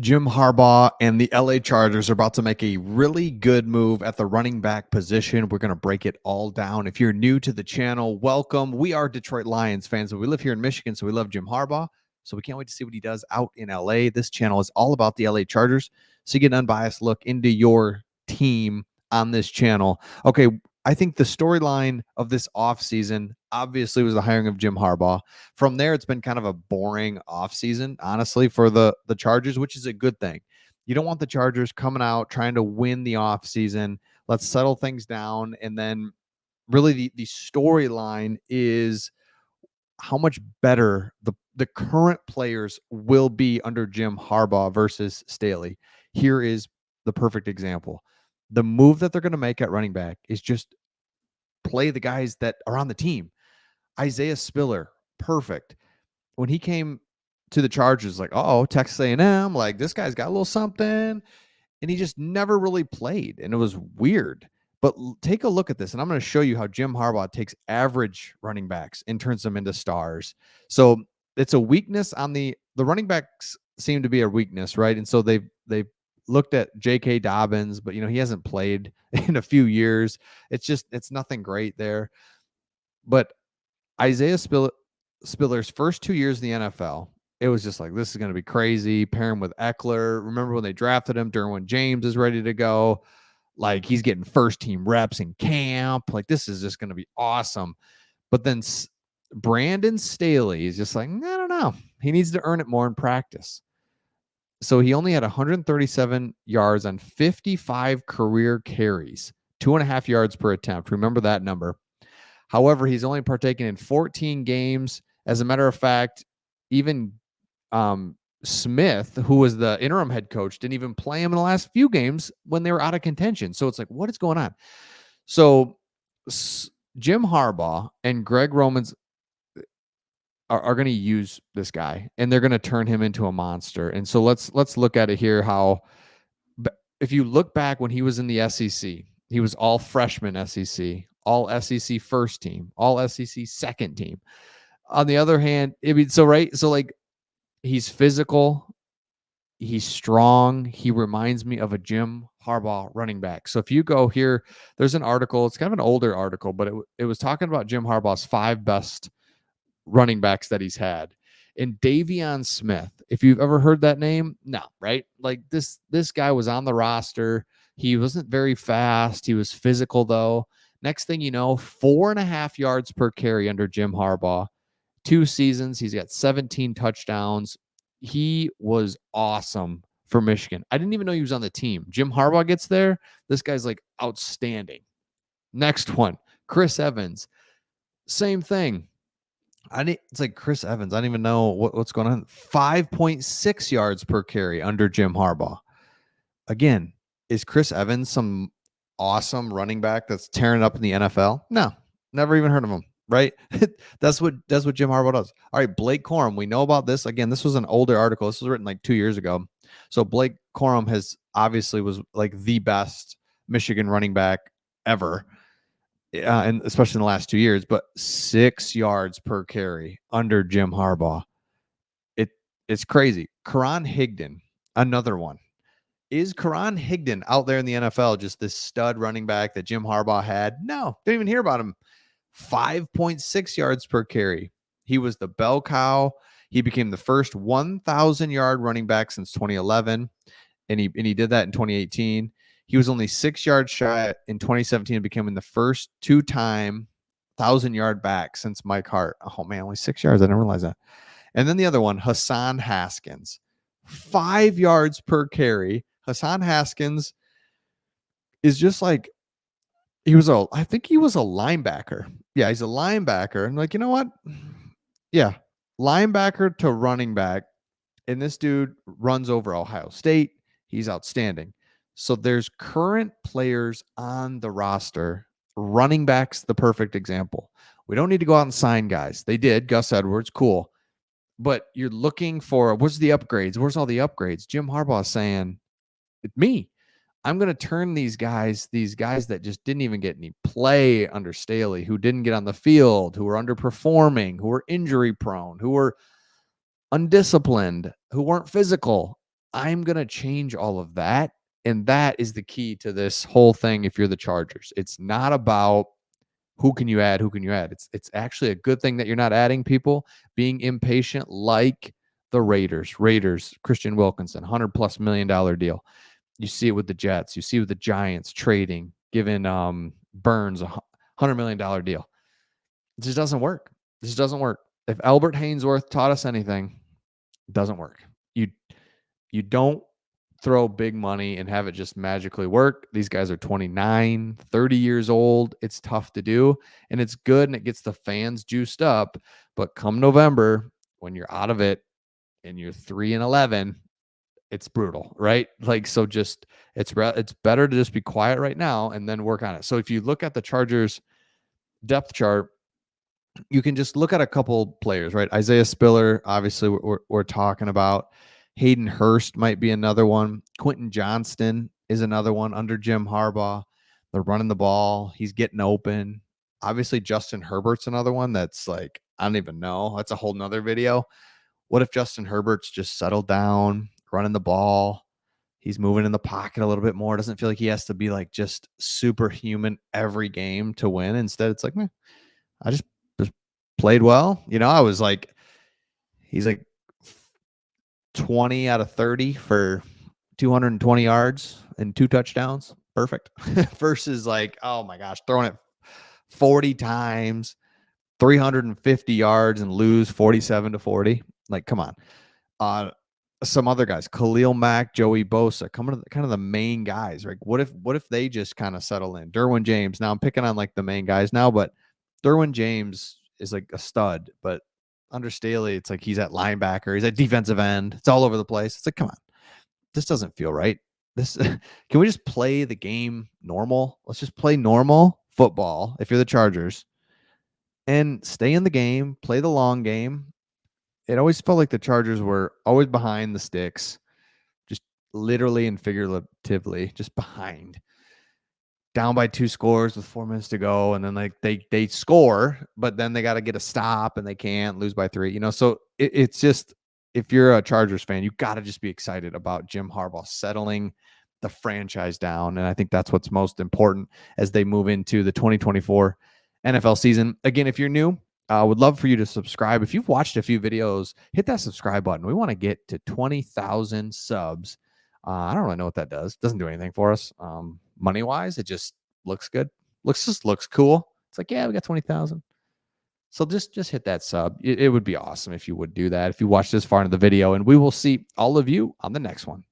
Jim Harbaugh and the LA Chargers are about to make a really good move at the running back position. We're going to break it all down. If you're new to the channel, welcome. We are Detroit Lions fans, but we live here in Michigan, so we love Jim Harbaugh. So we can't wait to see what he does out in LA. This channel is all about the LA Chargers, so you get an unbiased look into your team on this channel. Okay, I think the storyline of this offseason obviously was the hiring of Jim Harbaugh. From there, it's been kind of a boring offseason, honestly, for the Chargers, which is a good thing. You don't want the Chargers coming out trying to win the offseason. Let's settle things down. And then really the storyline is how much better the current players will be under Jim Harbaugh versus Staley. Here is the perfect example. The move that they're going to make at running back is just play the guys that are on the team. Isiah Spiller, perfect. When he came to the Chargers, like, oh, Texas A&M, like this guy's got a little something, and he just never really played, and it was weird. But take a look at this, and I'm going to show you how Jim Harbaugh takes average running backs and turns them into stars. So it's a weakness on the running backs seem to be a weakness, right? And so they've looked at J.K. Dobbins, but he hasn't played in a few years. It's nothing great there. But Isiah Spiller's first 2 years in the NFL, it was just like, this is going to be crazy. Pair him with Eckler. Remember when they drafted him, Derwin James is ready to go. Like, he's getting first team reps in camp. Like, this is just going to be awesome. But then Brandon Staley is just like, I don't know. He needs to earn it more in practice. So he only had 137 yards on 55 career carries, 2.5 yards per attempt. Remember that number. However, he's only partaken in 14 games. As a matter of fact, even Smith, who was the interim head coach, didn't even play him in the last few games when they were out of contention. So it's like, what is going on? So Jim Harbaugh and Greg Romans are going to use this guy, and they're going to turn him into a monster. And so let's look at it here. How, if you look back when he was in the SEC, he was all freshman SEC, all SEC first team, all SEC second team. On the other hand, he's physical, he's strong. He reminds me of a Jim Harbaugh running back. So if you go here, there's an article. It's kind of an older article, but it was talking about Jim Harbaugh's 5 best running backs that he's had. And Davion Smith, if you've ever heard that name, no, right? Like this guy was on the roster. He wasn't very fast. He was physical though. Next thing you know, 4.5 yards per carry under Jim Harbaugh. 2 seasons, he's got 17 touchdowns. He was awesome for Michigan. I didn't even know he was on the team. Jim Harbaugh gets there. This guy's like outstanding. Next one, Chris Evans. Same thing. It's like Chris Evans. I don't even know what's going on. 5.6 yards per carry under Jim Harbaugh. Again, is Chris Evans some awesome running back that's tearing up in the NFL? No, never even heard of him. Right? That's what Jim Harbaugh does. All right, Blake Corum. We know about this. Again, this was an older article. This was written like 2 years ago. So Blake Corum was like the best Michigan running back ever. And especially in the last 2 years, but 6 yards per carry under Jim Harbaugh. It's crazy. Karan Higdon, another one. Is Karan Higdon out there in the NFL just this stud running back that Jim Harbaugh had? No, didn't even hear about him. 5.6 yards per carry. He was the bell cow. He became the first 1,000-yard running back since 2011, and he did that in 2018. He was only 6 yards shy in 2017, becoming the first 2-time 1,000-yard back since Mike Hart. Oh, man, only 6 yards. I didn't realize that. And then the other one, Hassan Haskins, 5 yards per carry. Hassan Haskins is just like, I think he was a linebacker. Yeah, he's a linebacker. And like, you know what? Yeah, linebacker to running back. And this dude runs over Ohio State. He's outstanding. So there's current players on the roster. Running back's the perfect example. We don't need to go out and sign guys. They did. Gus Edwards, cool. But you're looking for, where's the upgrades? Where's all the upgrades? Jim Harbaugh saying, it's me. I'm going to turn these guys that just didn't even get any play under Staley, who didn't get on the field, who were underperforming, who were injury prone, who were undisciplined, who weren't physical. I'm going to change all of that. And that is the key to this whole thing. If you're the Chargers, it's not about who can you add, It's actually a good thing that you're not adding people, being impatient, like the Raiders, Christian Wilkinson, $100+ million deal. You see it with the Jets. You see it with the Giants trading, giving Burns a $100 million deal. It just doesn't work. This doesn't work. If Albert Hainsworth taught us anything, it doesn't work. You don't throw big money and have it just magically work. These guys are 29, 30 years old. It's tough to do, and it's good, and it gets the fans juiced up. But come November, when you're out of it and you're 3-11, it's brutal, right? Like, so just it's better to just be quiet right now and then work on it. So if you look at the Chargers depth chart, you can just look at a couple players, right? Isaiah Spiller, obviously, we're talking about. Hayden Hurst might be another one. Quentin Johnston is another one under Jim Harbaugh. They're running the ball. He's getting open. Obviously, Justin Herbert's another one that's like, I don't even know. That's a whole nother video. What if Justin Herbert's just settled down, running the ball? He's moving in the pocket a little bit more. Doesn't feel like he has to be like just superhuman every game to win. Instead, it's like, man, I just played well. I was like, he's like 20 out of 30 for 220 yards and 2 touchdowns. Perfect. Versus like, oh my gosh, throwing it 40 times, 350 yards and lose 47-40. Like, come on. Some other guys, Khalil Mack, Joey Bosa, coming to kind of the main guys. Like, what if they just kind of settle in? Derwin James. Now I'm picking on like the main guys now, but Derwin James is like a stud, but under Staley, it's like he's at linebacker, he's at defensive end. It's all over the place. It's like, come on, this doesn't feel right. This can we just play the game normal? Let's just play normal football if you're the Chargers and stay in the game, play the long game. It always felt like the Chargers were always behind the sticks, just literally and figuratively, just behind. Down by 2 scores with 4 minutes to go, and then like they score, but then they got to get a stop and they can't, lose by 3. So it's just, if you're a Chargers fan, you got to just be excited about Jim Harbaugh settling the franchise down, and I think that's what's most important as they move into the 2024 NFL season. Again, if you're new, I would love for you to subscribe. If you've watched a few videos, hit that subscribe button. We want to get to 20,000 subs. I don't really know what that does. Doesn't do anything for us. Money wise, it just looks good. Looks cool. It's like, yeah, we got 20,000. So just hit that sub. It would be awesome if you would do that, if you watched this far into the video, and we will see all of you on the next one.